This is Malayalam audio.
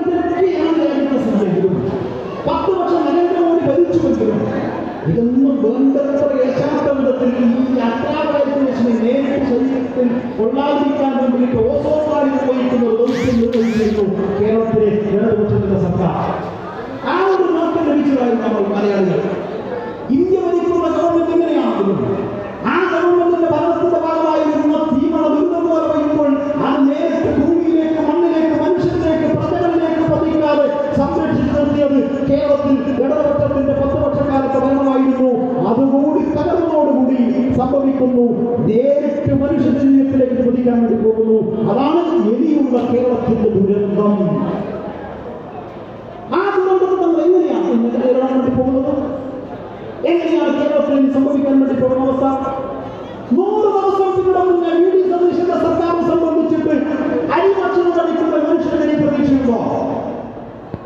ഇതൊക്കെയാണ് രാജ്യത്തെ സഹായിക്കുന്നത്. 10 വർഷം നരേന്ദ്രമോദി ഭരിച്ചുവെങ്കിലും ഇതൊന്നും വേണ്ടത്ര യഥാർത്ഥത്തിൽ ഈ അത്യാവശ്യത്തിന് നേരിട്ട് ശരീരത്തിൽ കൊള്ളാതിരിക്കാൻ വേണ്ടിയിട്ട് ഓസോൺ പാളിയിൽ പോയിരിക്കുന്ന നിർവഹിക്കുന്നു കേരളത്തിലെ ഇടതുപക്ഷത്തിന്റെ സർക്കാർ. ആ ഒരു നോട്ടം ലഭിച്ചതായിരുന്നു നമ്മൾ മലയാളികൾ. ഇന്ത്യ ഭരിക്കുന്ന ഗവൺമെന്റ് എങ്ങനെയാണെങ്കിലും ആ ഗവൺമെന്റിന്റെ ഭരണത്തിന്റെ ഭാഗമായിരുന്ന തീവ്ര ദുരിതം പോലെ വരുമ്പോൾ അത് നേരിട്ട് ഭൂമിയിലേക്ക്, മണ്ണിലേക്ക്, മനുഷ്യരിലേക്ക്, പ്രജകളിലേക്ക് പതിക്കാതെ സംരക്ഷിച്ചു നിർത്തിയത് കേരളത്തിൽ ഇടതുപക്ഷത്തിന്റെ 10 വർഷക്കാലത്തെ ഭരണമായിരുന്നു. അതുകൂടി തകർന്നതോടുകൂടി സംഭവിക്കുന്നു, നേരിട്ട് മനുഷ്യ ജീവിതത്തിലേക്ക് പതിക്കാൻ വേണ്ടി പോകുന്നു. അതാണ് ഇനിയുള്ള കേരളത്തിന്റെ ദുരന്തം. ആ ദുരന്തം നമ്മൾ എങ്ങനെയാണ് നേരിടാൻ വേണ്ടി പോകുന്നത്? എങ്ങനെയാണ് കേരളത്തിൽ സംഭവിക്കാൻ വേണ്ടി പോകുന്ന അവസ്ഥ? 100 ദിവസം പിന്നിടുന്ന വി ഡി സതീശന്റെ സർക്കാർ സംബന്ധിച്ചിട്ട് അരിമക്ഷണം കഴിക്കുന്ന മനുഷ്യരെ പ്രതീക്ഷയുണ്ടോ?